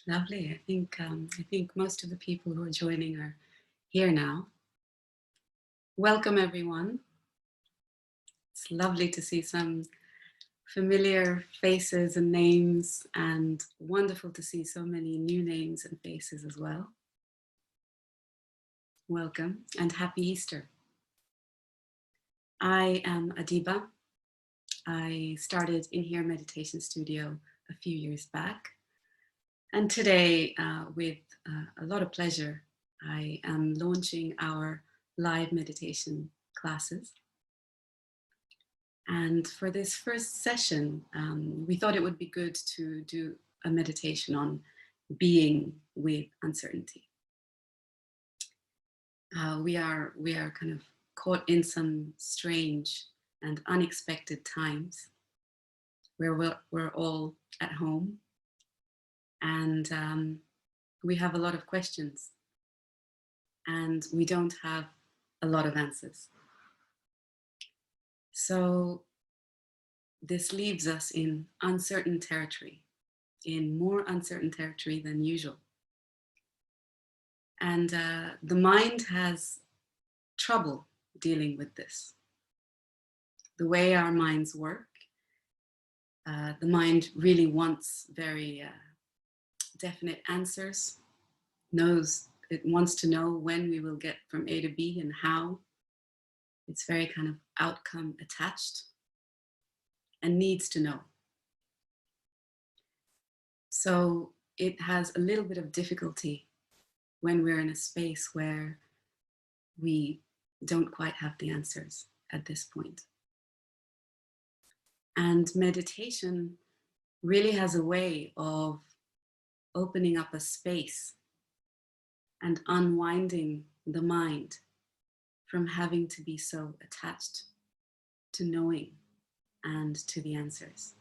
Lovely. I think most of the people who are joining are here now. Welcome, everyone. It's lovely to see some familiar faces and names, and wonderful to see so many new names and faces as well. Welcome and happy Easter. I am Adiba. I started Inhere Meditation Studio a few years back. And today, with a lot of pleasure, I am launching our live meditation classes. And for this first session, we thought it would be good to do a meditation on being with uncertainty. We are kind of caught in some strange and unexpected times where we're all at home, and we have a lot of questions, and we don't have a lot of answers. So this leaves us in uncertain territory, in more uncertain territory than usual. And the mind has trouble dealing with this. The way our minds work, the mind really wants very definite answers, it wants to know when we will get from A to B and how. It's very kind of outcome attached and needs to know. So it has a little bit of difficulty when we're in a space where we don't quite have the answers at this point. And meditation really has a way of opening up a space and unwinding the mind from having to be so attached to knowing and to the answers.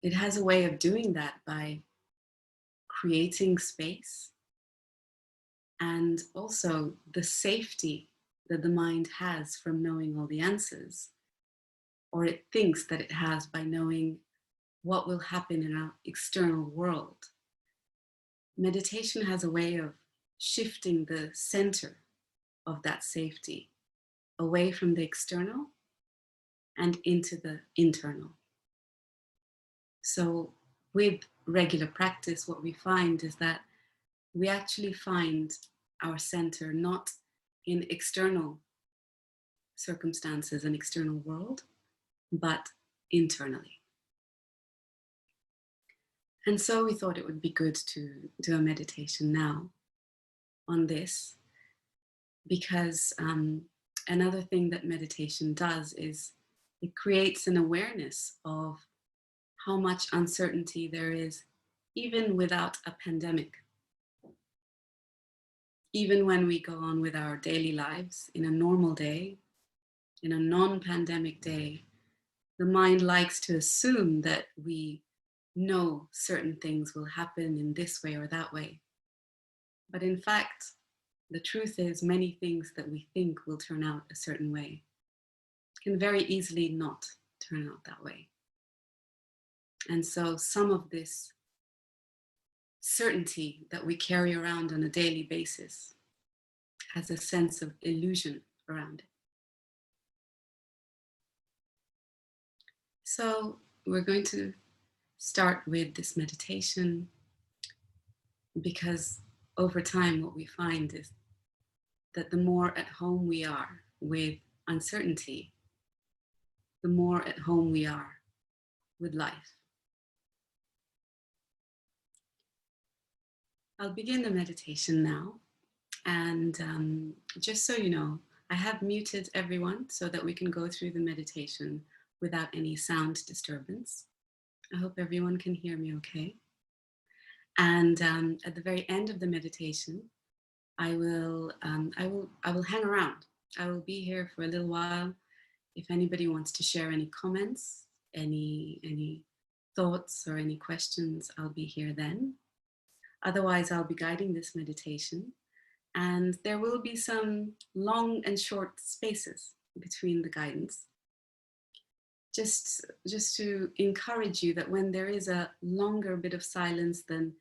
It has a way of doing that by creating space and also the safety that the mind has from knowing all the answers, or it thinks that it has by knowing what will happen in our external world. Meditation has a way of shifting the center of that safety away from the external and into the internal. So with regular practice, what we find is that we actually find our center not in external circumstances and external world, but internally. And so we thought it would be good to do a meditation now on this, because another thing that meditation does is it creates an awareness of how much uncertainty there is, even without a pandemic. Even when we go on with our daily lives in a normal day, in a non-pandemic day, the mind likes to assume that we know certain things will happen in this way or that way. But in fact, the truth is many things that we think will turn out a certain way can very easily not turn out that way. And so some of this certainty that we carry around on a daily basis has a sense of illusion around it. So we're going to start with this meditation, because over time what we find is that the more at home we are with uncertainty, the more at home we are with life. I'll begin the meditation now. And just so you know, I have muted everyone so that we can go through the meditation without any sound disturbance. I hope everyone can hear me okay. And at the very end of the meditation, I will hang around. I will be here for a little while. If anybody wants to share any comments, any thoughts or any questions, I'll be here then. Otherwise, I'll be guiding this meditation, and there will be some long and short spaces between the guidance, just to encourage you that when there is a longer bit of silence than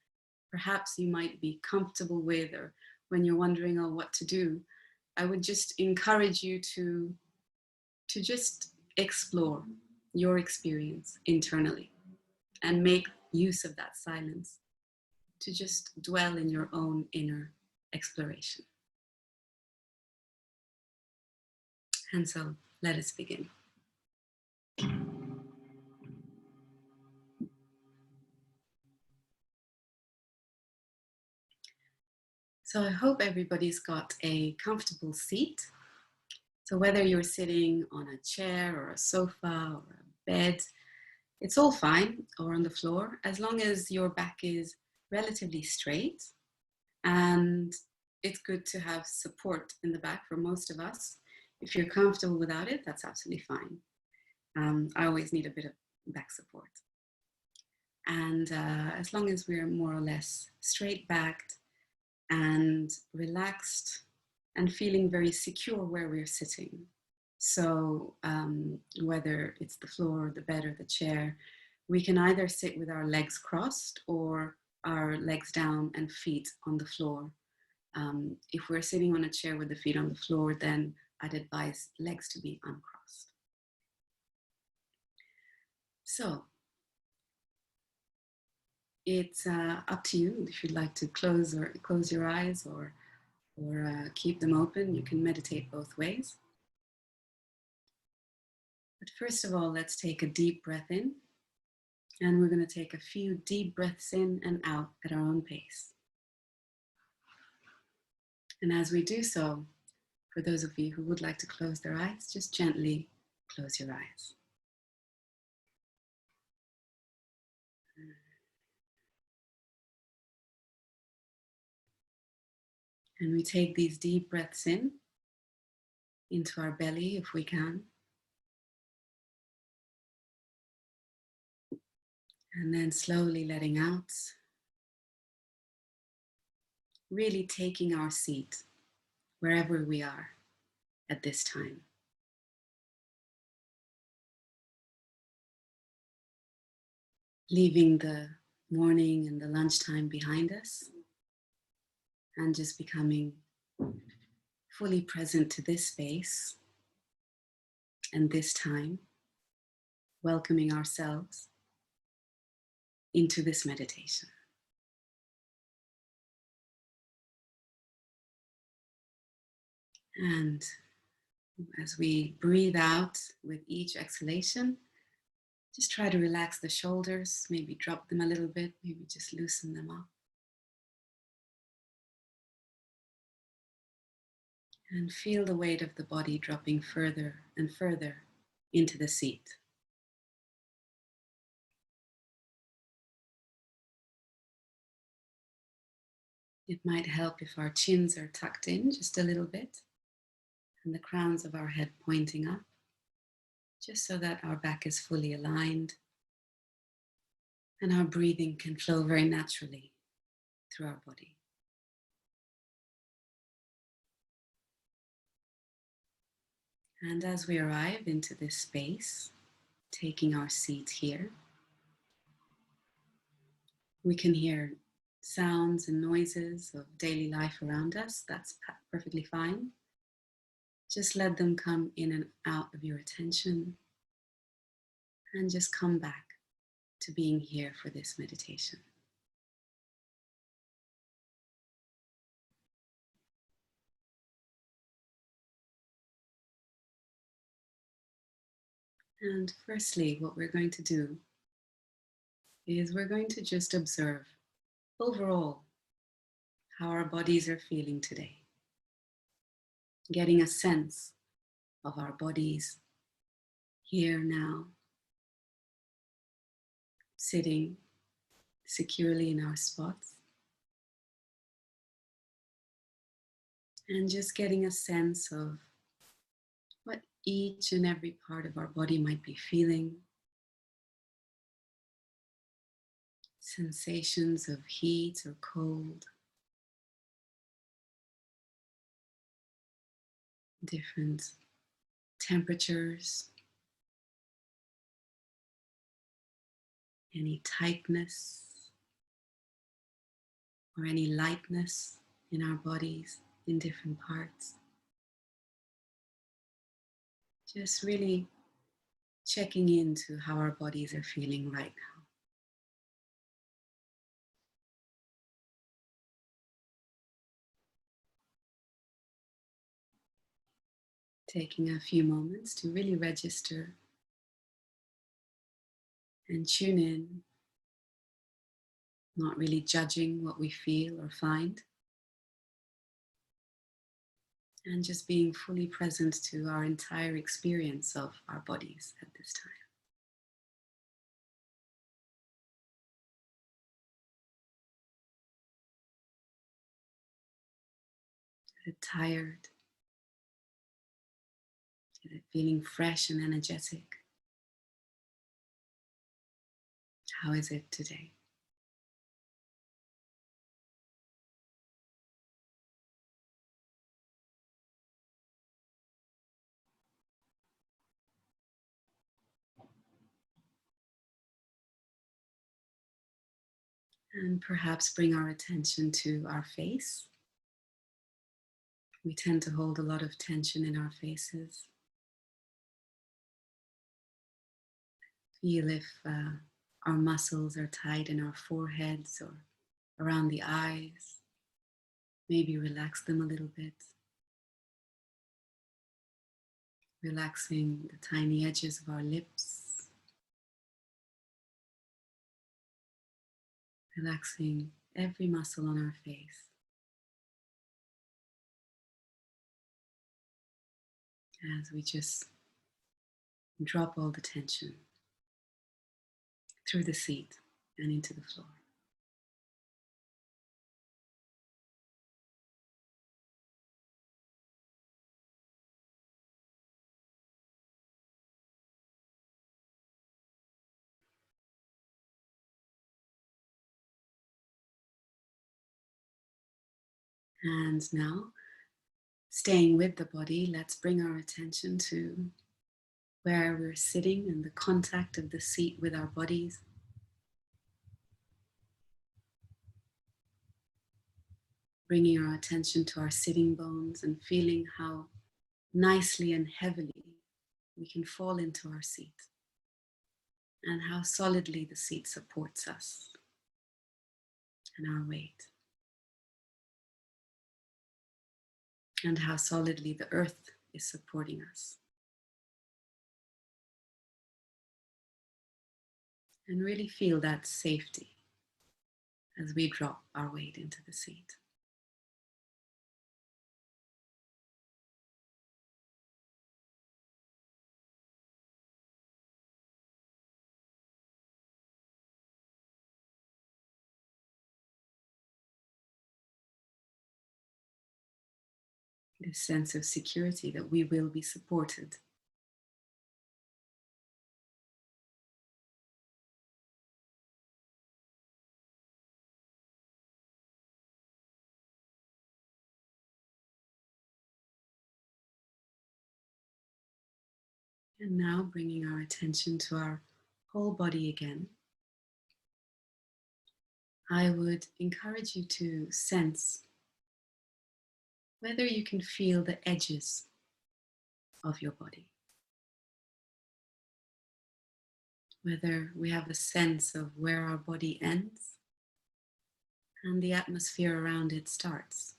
perhaps you might be comfortable with, or when you're wondering, oh, what to do, I would just encourage you to just explore your experience internally and make use of that silence to just dwell in your own inner exploration. And so let us begin. So I hope everybody's got a comfortable seat. So whether you're sitting on a chair or a sofa or a bed, it's all fine, or on the floor, as long as your back is relatively straight. And it's good to have support in the back for most of us. If you're comfortable without it, that's absolutely fine. I always need a bit of back support. And as long as we're more or less straight backed and relaxed and feeling very secure where we're sitting. So whether it's the floor, or the bed, or the chair, we can either sit with our legs crossed or our legs down and feet on the floor. If we're sitting on a chair with the feet on the floor, then I'd advise legs to be uncrossed. So it's up to you if you'd like to close your eyes or keep them open. You can meditate both ways. But first of all, let's take a deep breath in. And we're going to take a few deep breaths in and out at our own pace. And as we do so, for those of you who would like to close their eyes, just gently close your eyes. And we take these deep breaths in into our belly if we can. And then slowly letting out, really taking our seat wherever we are at this time. Leaving the morning and the lunchtime behind us and just becoming fully present to this space and this time, welcoming ourselves into this meditation. And as we breathe out with each exhalation, just try to relax the shoulders, maybe drop them a little bit, maybe just loosen them up. And feel the weight of the body dropping further and further into the seat. It might help if our chins are tucked in just a little bit and the crowns of our head pointing up, just so that our back is fully aligned and our breathing can flow very naturally through our body. And as we arrive into this space, taking our seat here, we can hear sounds and noises of daily life around us. That's perfectly fine. Just let them come in and out of your attention and just come back to being here for this meditation. And firstly, what we're going to do is we're going to just observe overall how our bodies are feeling today. Getting a sense of our bodies here now, sitting securely in our spots. And just getting a sense of what each and every part of our body might be feeling. Sensations of heat or cold. Different temperatures. any tightness or any lightness in our bodies in different parts. Just really checking into how our bodies are feeling right now. Taking a few moments to really register and tune in, not really judging what we feel or find, and just being fully present to our entire experience of our bodies at this time. Is it tired? Is it feeling fresh and energetic? How is it today? And perhaps bring our attention to our face. We tend to hold a lot of tension in our faces. Feel if our muscles are tight in our foreheads or around the eyes. Maybe relax them a little bit. Relaxing the tiny edges of our lips. Relaxing every muscle on our face. As we just drop all the tension through the seat and into the floor. And now, staying with the body, let's bring our attention to where we're sitting and the contact of the seat with our bodies. Bringing our attention to our sitting bones and feeling how nicely and heavily we can fall into our seat, and how solidly the seat supports us and our weight, and how solidly the earth is supporting us. And really feel that safety as we drop our weight into the seat. This sense of security that we will be supported. And now bringing our attention to our whole body again. I would encourage you to sense whether you can feel the edges of your body. Whether we have a sense of where our body ends and the atmosphere around it starts.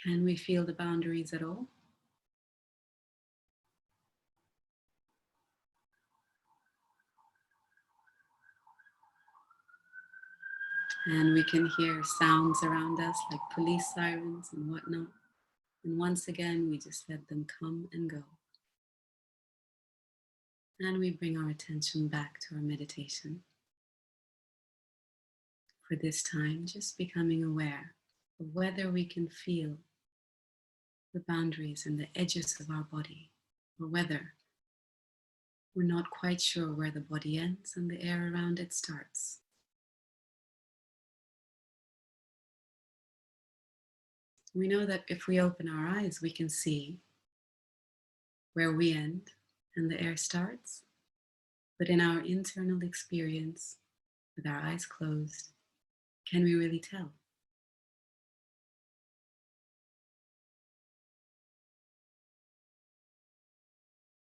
Can we feel the boundaries at all? And we can hear sounds around us like police sirens and whatnot. And once again, we just let them come and go. And we bring our attention back to our meditation. For this time, just becoming aware of whether we can feel the boundaries and the edges of our body, or whether we're not quite sure where the body ends and the air around it starts. We know that if we open our eyes, we can see where we end and the air starts. But in our internal experience, with our eyes closed, can we really tell?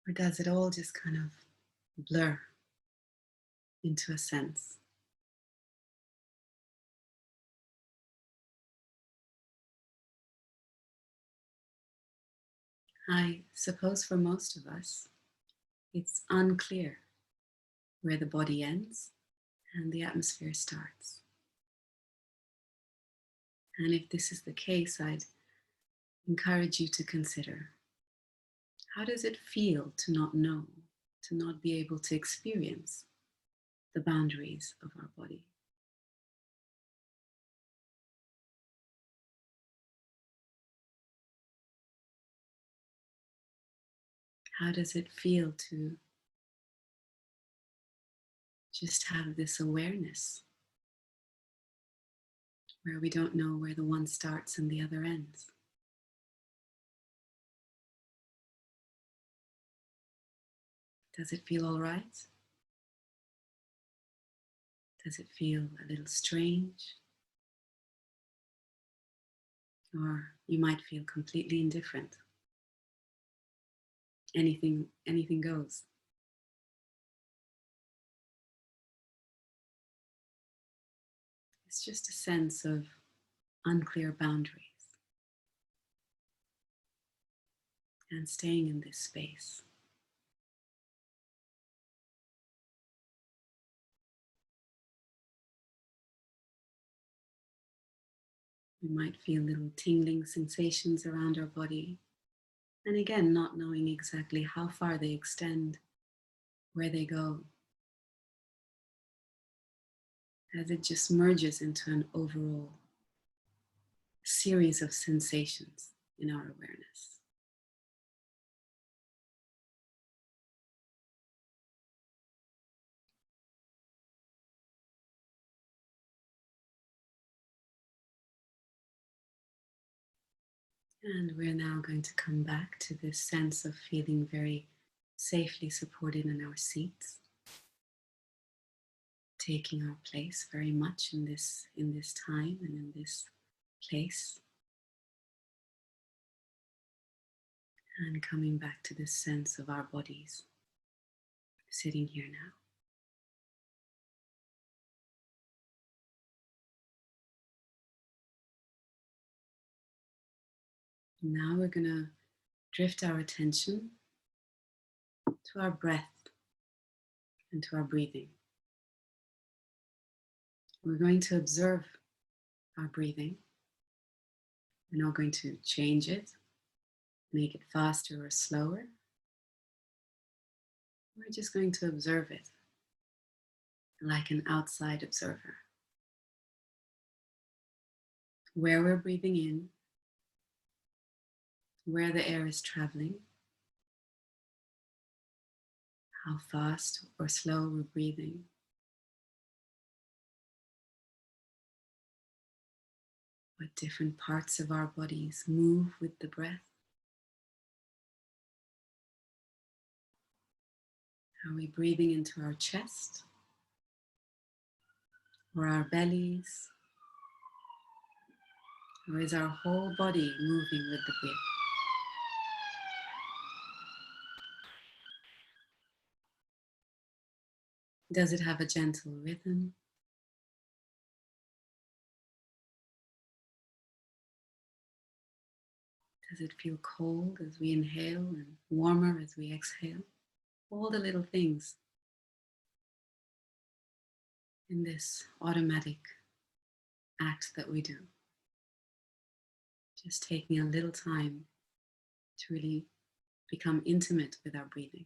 Or does it all just kind of blur into a sense? I suppose for most of us, it's unclear where the body ends and the atmosphere starts. And if this is the case, I'd encourage you to consider, how does it feel to not know, to not be able to experience the boundaries of our body? How does it feel to just have this awareness where we don't know where the one starts and the other ends? Does it feel all right? Does it feel a little strange? Or you might feel completely indifferent. Anything goes. It's just a sense of unclear boundaries and staying in this space. We might feel little tingling sensations around our body. And again, not knowing exactly how far they extend, where they go, as it just merges into an overall series of sensations in our awareness. And we're now going to come back to this sense of feeling very safely supported in our seats, taking our place very much in this time and in this place, and coming back to this sense of our bodies sitting here now. Now we're going to drift our attention to our breath and to our breathing. We're going to observe our breathing. We're not going to change it, make it faster or slower. We're just going to observe it like an outside observer. Where we're breathing in, where the air is traveling, how fast or slow we're breathing, what different parts of our bodies move with the breath. Are we breathing into our chest or our bellies? Or is our whole body moving with the breath? Does it have a gentle rhythm? Does it feel cold as we inhale and warmer as we exhale? All the little things in this automatic act that we do. Just taking a little time to really become intimate with our breathing.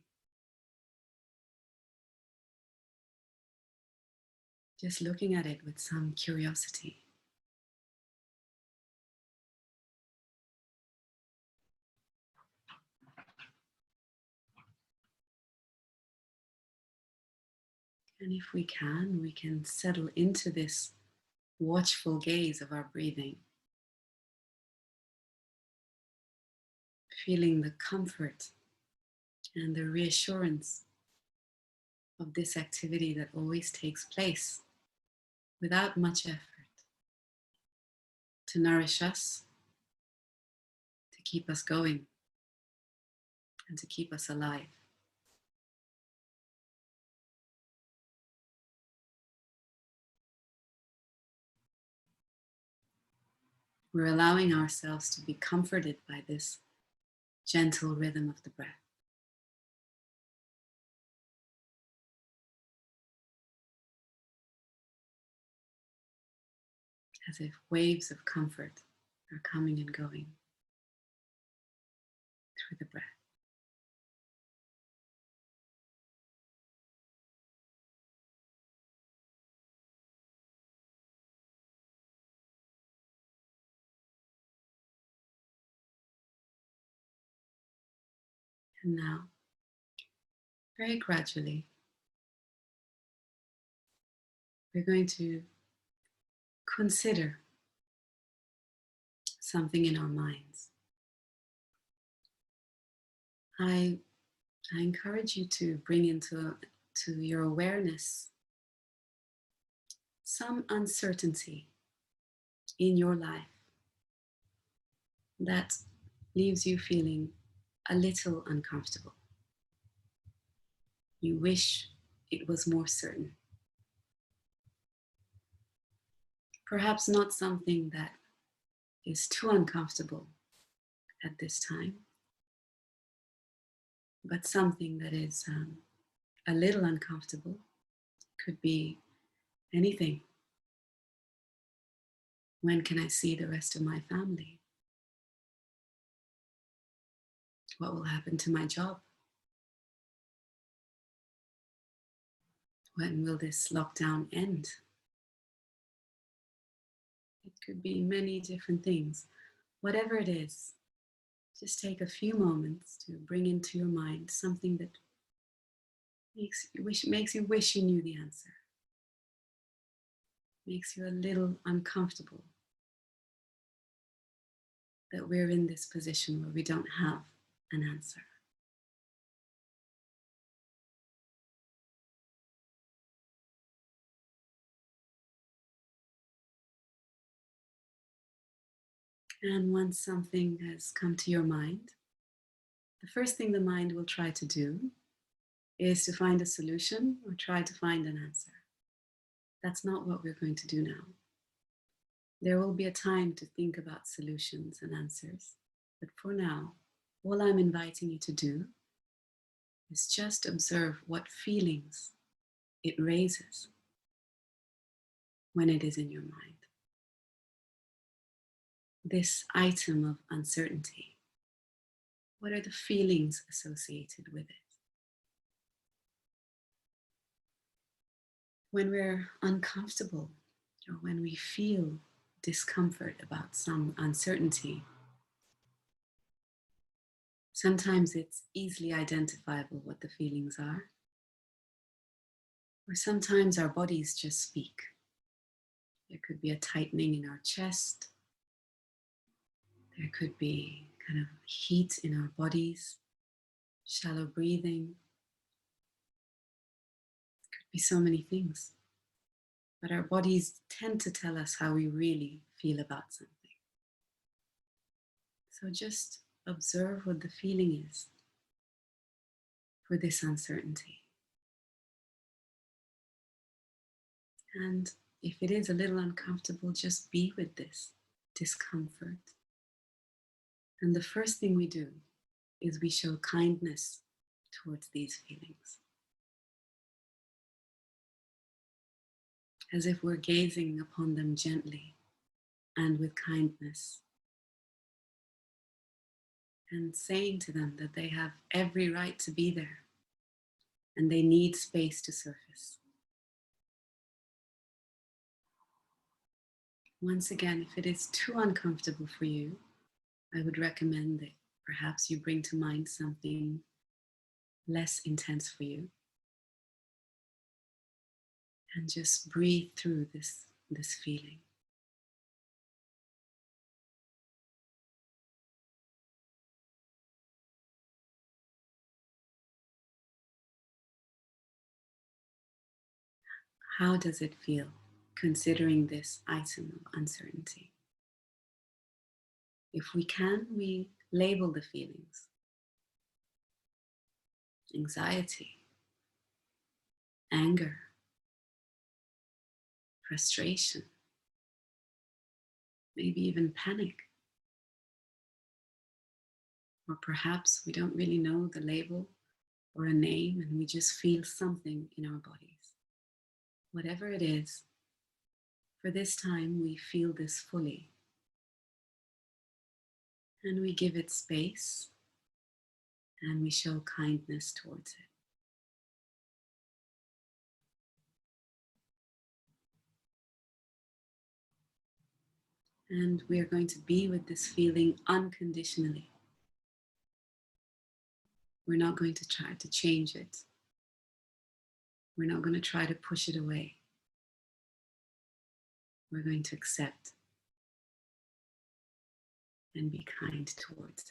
Just looking at it with some curiosity. And if we can settle into this watchful gaze of our breathing, feeling the comfort and the reassurance of this activity that always takes place without much effort to nourish us, to keep us going, and to keep us alive. We're allowing ourselves to be comforted by this gentle rhythm of the breath, as if waves of comfort are coming and going through the breath. And now, very gradually, we're going to consider something in our minds. I encourage you to bring into your awareness some uncertainty in your life that leaves you feeling a little uncomfortable. You wish it was more certain. Perhaps not something that is too uncomfortable at this time, but something that is a little uncomfortable. Could be anything. When can I see the rest of my family? What will happen to my job? When will this lockdown end? It could be many different things. Whatever it is, just take a few moments to bring into your mind something that makes you wish you knew the answer, makes you a little uncomfortable that we're in this position where we don't have an answer. And once something has come to your mind, the first thing the mind will try to do is to find a solution or try to find an answer. That's not what we're going to do now. There will be a time to think about solutions and answers, but for now, all I'm inviting you to do is just observe what feelings it raises when it is in your mind. This item of uncertainty, what are the feelings associated with it? When we're uncomfortable or when we feel discomfort about some uncertainty, sometimes it's easily identifiable what the feelings are, or sometimes our bodies just speak. There could be a tightening in our chest. There could be kind of heat in our bodies, shallow breathing. Could be so many things. But our bodies tend to tell us how we really feel about something. So just observe what the feeling is for this uncertainty. And if it is a little uncomfortable, just be with this discomfort. And the first thing we do is we show kindness towards these feelings, as if we're gazing upon them gently and with kindness, and saying to them that they have every right to be there and they need space to surface. Once again, if it is too uncomfortable for you, I would recommend that perhaps you bring to mind something less intense for you and just breathe through this feeling. How does it feel considering this item of uncertainty? If we can, we label the feelings: anxiety, anger, frustration, maybe even panic. Or perhaps we don't really know the label or a name and we just feel something in our bodies. Whatever it is, for this time we feel this fully and we give it space and we show kindness towards it. And we are going to be with this feeling unconditionally. We're not going to try to change it. We're not going to try to push it away. We're going to accept and be kind towards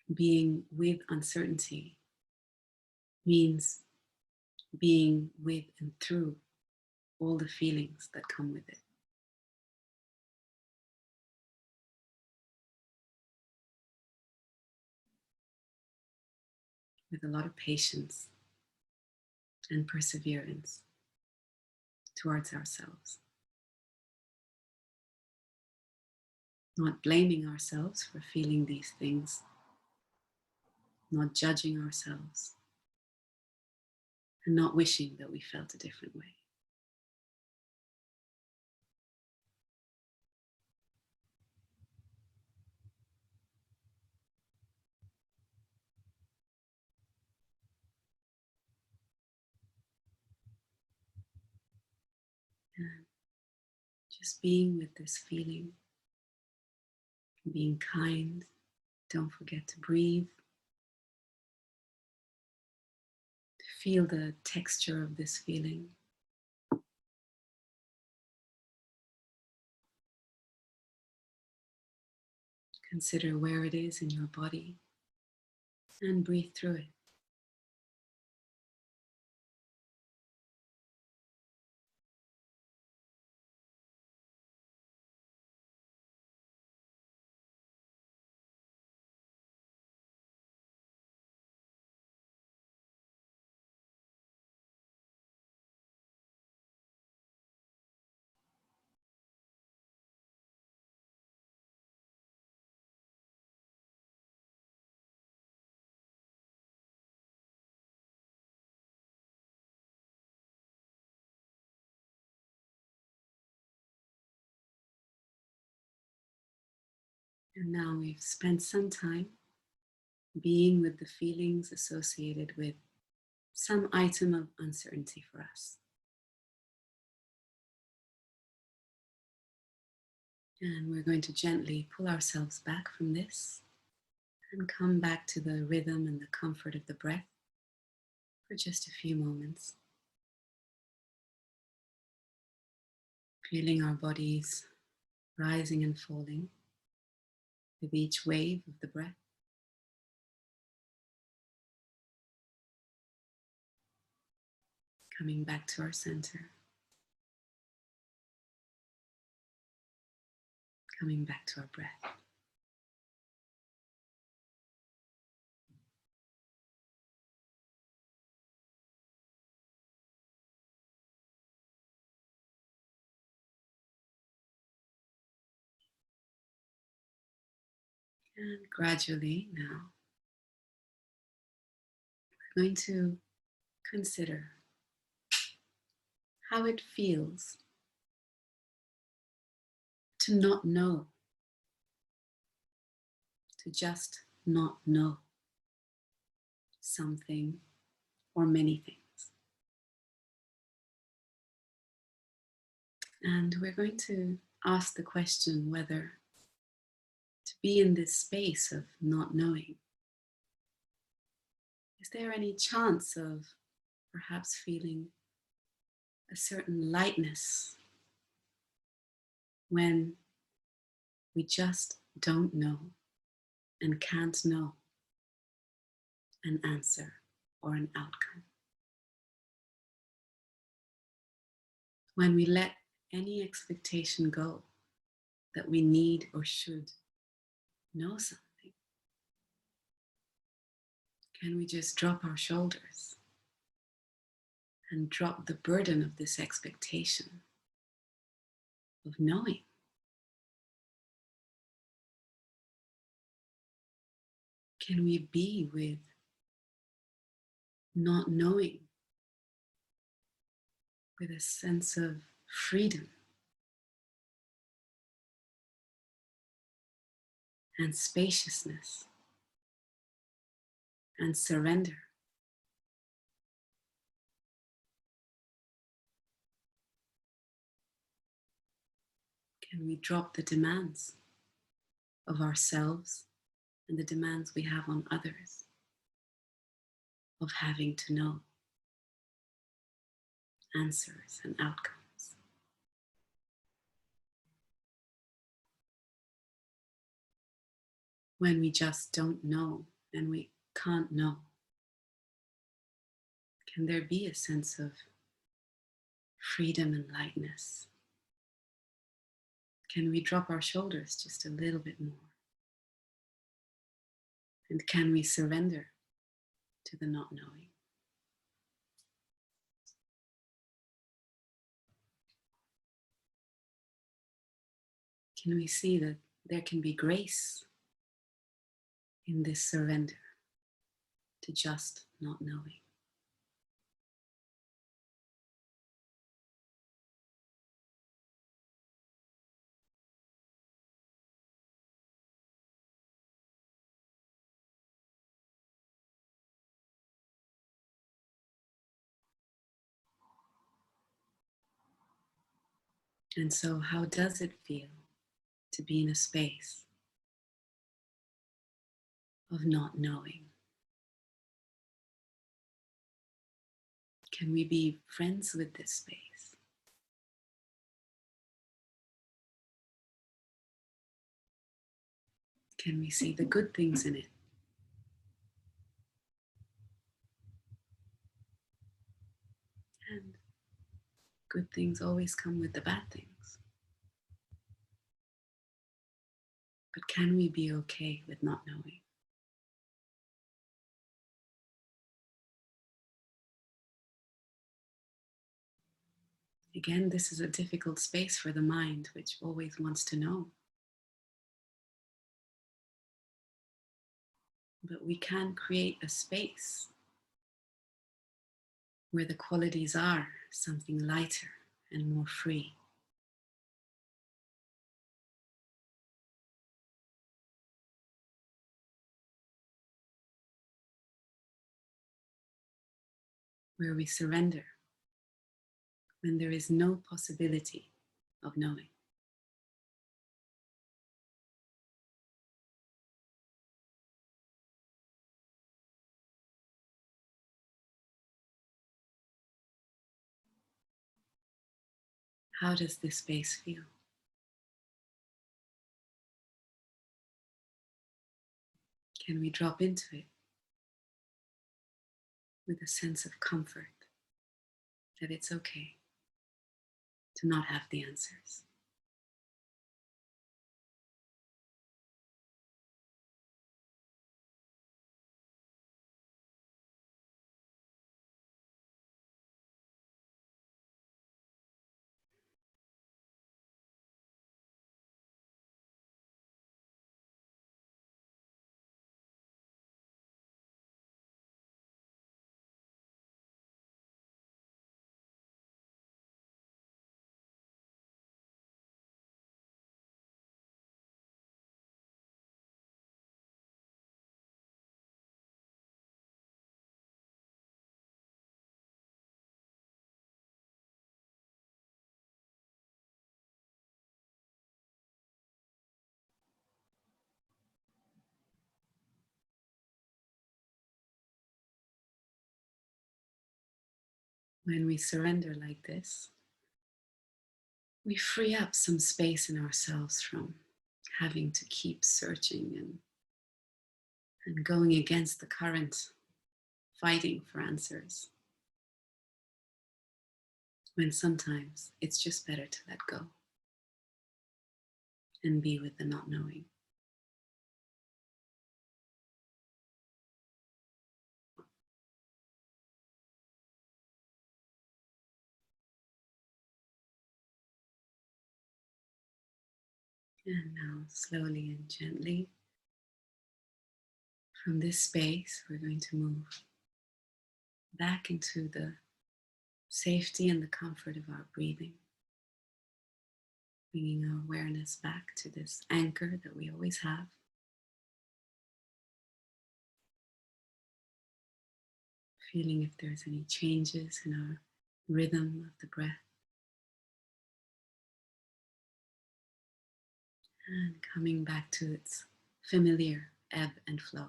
it. Being with uncertainty means being with and through all the feelings that come with it. With a lot of patience and perseverance towards ourselves. Not blaming ourselves for feeling these things, not judging ourselves, and not wishing that we felt a different way. And just being with this feeling, being kind. Don't forget to breathe. To feel the texture of this feeling. Consider where it is in your body and breathe through it. And now we've spent some time being with the feelings associated with some item of uncertainty for us. And we're going to gently pull ourselves back from this and come back to the rhythm and the comfort of the breath for just a few moments. Feeling our bodies rising and falling with each wave of the breath. Coming back to our center. Coming back to our breath. And gradually now, we're going to consider how it feels to not know, to just not know something or many things. And we're going to ask the question whether to be in this space of not knowing, is there any chance of perhaps feeling a certain lightness when we just don't know and can't know an answer or an outcome. When we let any expectation go that we need or should know something, can we just drop our shoulders and drop the burden of this expectation of knowing? Can we be with not knowing with a sense of freedom and spaciousness and surrender? Can we drop the demands of ourselves and the demands we have on others of having to know answers and outcomes? When we just don't know and we can't know, can there be a sense of freedom and lightness? Can we drop our shoulders just a little bit more? And can we surrender to the not knowing? Can we see that there can be grace in this surrender to just not knowing? And so, how does it feel to be in a space of not knowing? Can we be friends with this space? Can we see the good things in it? And good things always come with the bad things. But can we be okay with not knowing? Again, this is a difficult space for the mind, which always wants to know. But we can create a space where the qualities are something lighter and more free. Where we surrender when there is no possibility of knowing. How does this space feel? Can we drop into it with a sense of comfort that it's okay to not have the answers? When we surrender like this, we free up some space in ourselves from having to keep searching and and going against the current, fighting for answers, when sometimes it's just better to let go and be with the not knowing. And now, slowly and gently, from this space, we're going to move back into the safety and the comfort of our breathing, bringing our awareness back to this anchor that we always have. Feeling if there's any changes in our rhythm of the breath, and coming back to its familiar ebb and flow.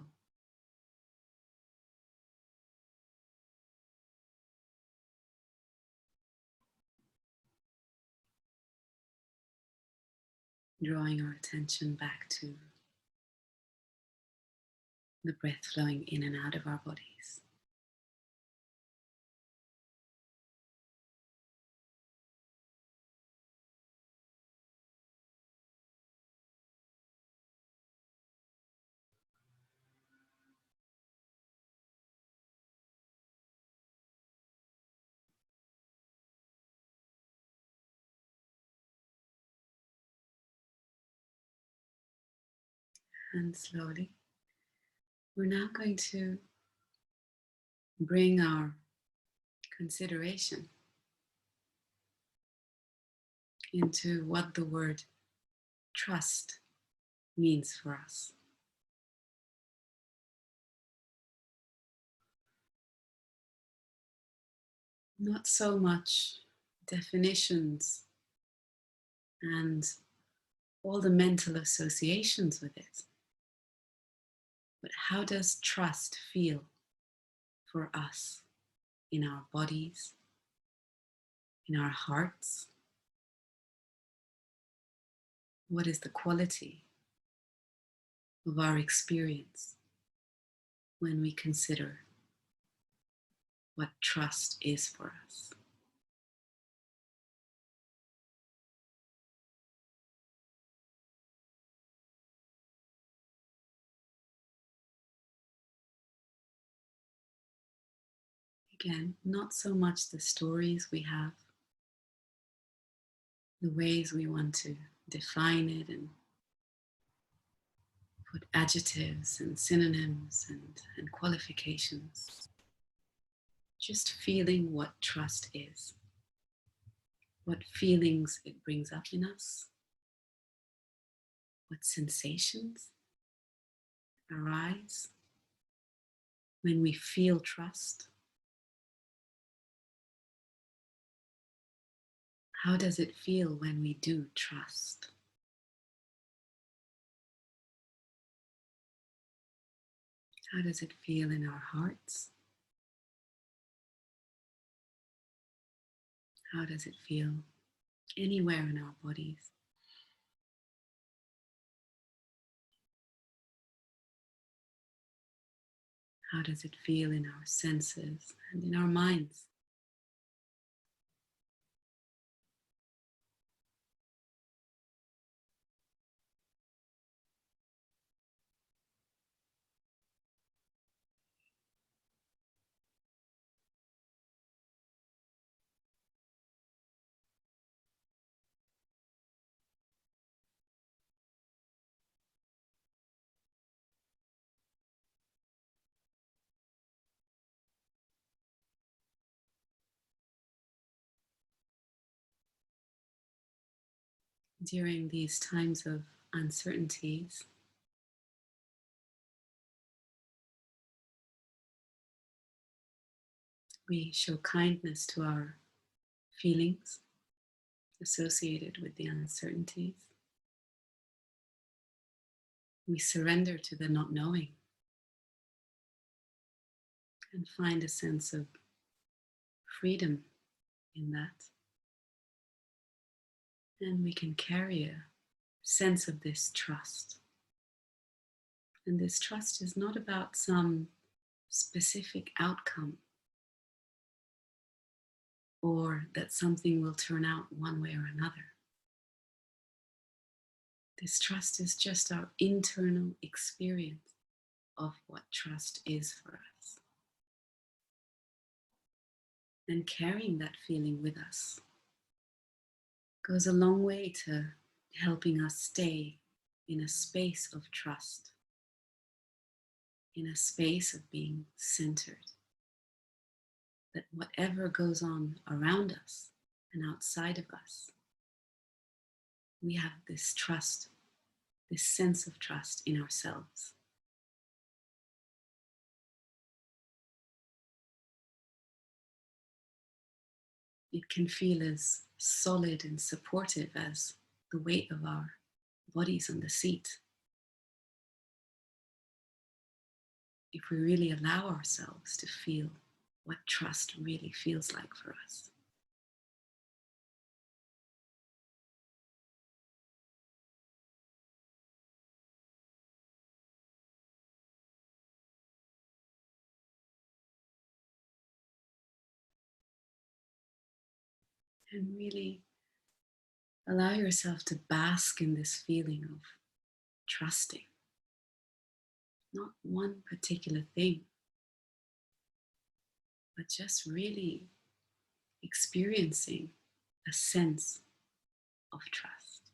Drawing our attention back to the breath flowing in and out of our bodies. And slowly, we're now going to bring our consideration into what the word trust means for us. Not so much definitions and all the mental associations with it, but how does trust feel for us in our bodies, in our hearts? What is the quality of our experience when we consider what trust is for us? Again, not so much the stories we have, the ways we want to define it and put adjectives and synonyms and qualifications. Just feeling what trust is, what feelings it brings up in us, what sensations arise when we feel trust. How does it feel when we do trust? How does it feel in our hearts? How does it feel anywhere in our bodies? How does it feel in our senses and in our minds? During these times of uncertainties, we show kindness to our feelings associated with the uncertainties. We surrender to the not knowing and find a sense of freedom in that. And we can carry a sense of this trust And this trust is not about some specific outcome or that something will turn out one way or another. This trust is just our internal experience of what trust is for us. And carrying that feeling with us goes a long way to helping us stay in a space of trust, in a space of being centered. That whatever goes on around us and outside of us, we have this trust, this sense of trust in ourselves. It can feel as solid and supportive as the weight of our bodies on the seat. If we really allow ourselves to feel what trust really feels like for us. And really allow yourself to bask in this feeling of trusting, not one particular thing, but just really experiencing a sense of trust.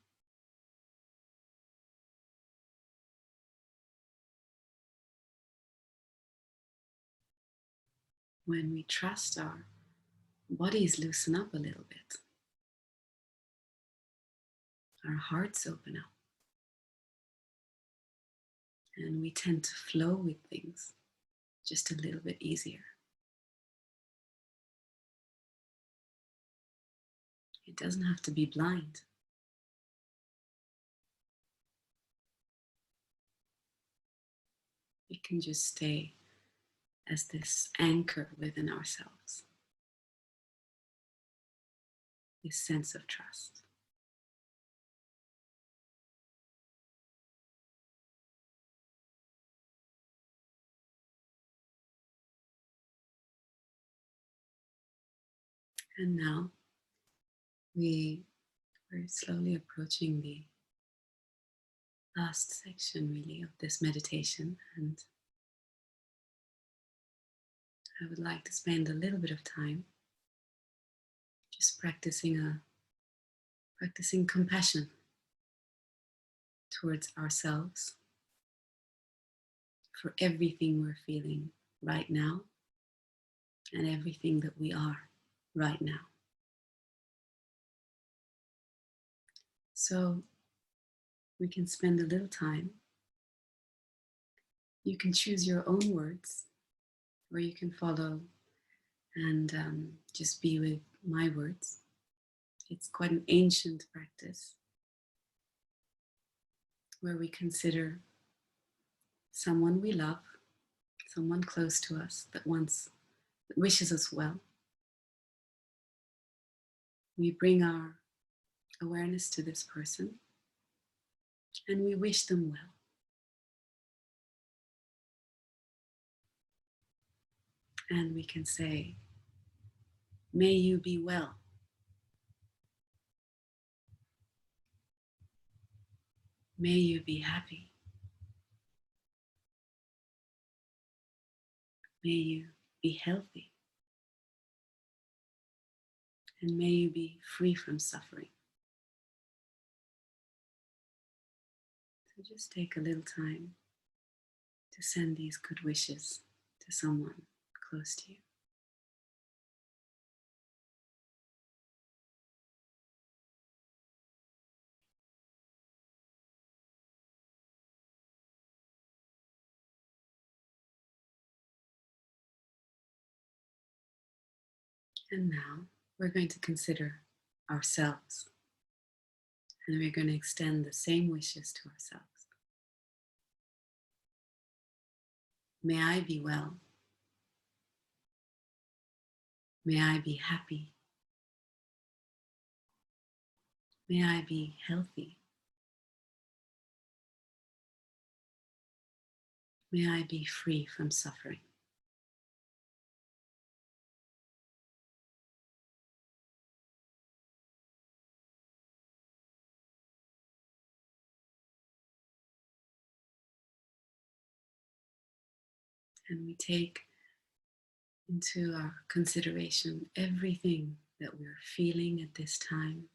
When we trust, our bodies loosen up a little bit, our hearts open up, and we tend to flow with things just a little bit easier. It doesn't have to be blind. It can just stay as this anchor within ourselves, this sense of trust. And now we're slowly approaching the last section, really, of this meditation. And I would like to spend a little bit of time just practicing compassion towards ourselves for everything we're feeling right now and everything that we are right now. So we can spend a little time. You can choose your own words, or you can follow and just be with my words. It's quite an ancient practice where we consider someone we love, someone close to us that wishes us well. We bring our awareness to this person and we wish them well. And we can say, may you be well. May you be happy. May you be healthy. And may you be free from suffering. So just take a little time to send these good wishes to someone close to you. And now we're going to consider ourselves. And we're going to extend the same wishes to ourselves. May I be well. May I be happy. May I be healthy. May I be free from suffering. And we take into our consideration everything that we're feeling at this time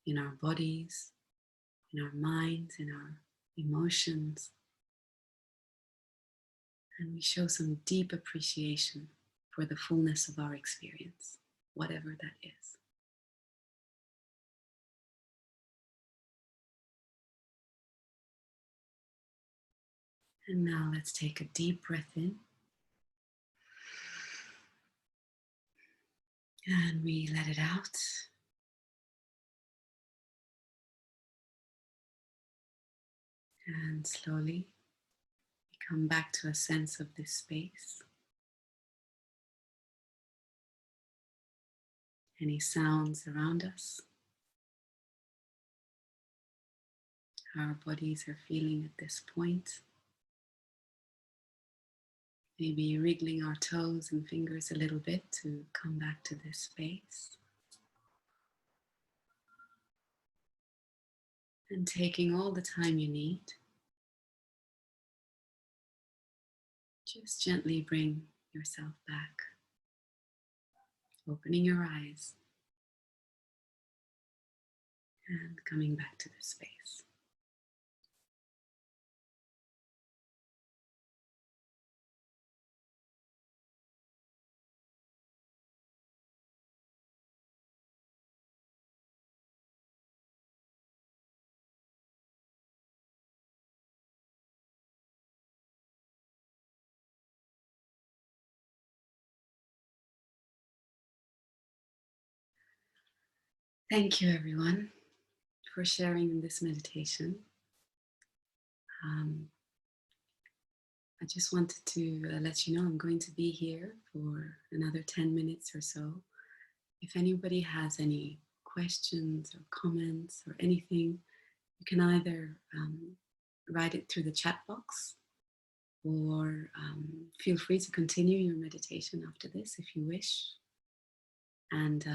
in our bodies, in our minds, in our emotions. And we show some deep appreciation for the fullness of our experience, whatever that is. And now let's take a deep breath in. And we let it out. And slowly we come back to a sense of this space. Any sounds around us, how our bodies are feeling at this point. Maybe wriggling our toes and fingers a little bit to come back to this space. And taking all the time you need, just gently bring yourself back, opening your eyes and coming back to this space. Thank you, everyone, for sharing in this meditation. Um, I just wanted to let you know I'm going to be here for another 10 minutes or so. If anybody has any questions or comments or anything, you can either write it through the chat box or feel free to continue your meditation after this if you wish. And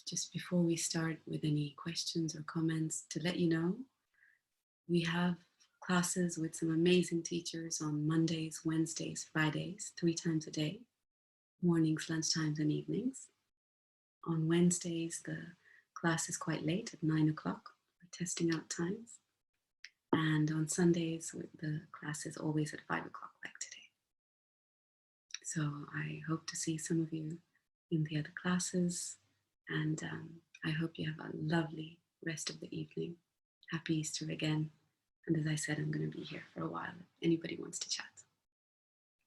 just before we start with any questions or comments, to let you know, we have classes with some amazing teachers on Mondays, Wednesdays, Fridays, 3 times a day, mornings, lunchtimes, and evenings. On Wednesdays, the class is quite late at 9 o'clock. We're testing out times. And on Sundays, the class is always at 5 o'clock, like today. So I hope to see some of you in the other classes. And I hope you have a lovely rest of the evening. Happy Easter again. And as I said, I'm going to be here for a while if anybody wants to chat.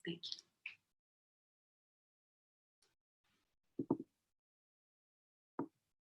Thank you.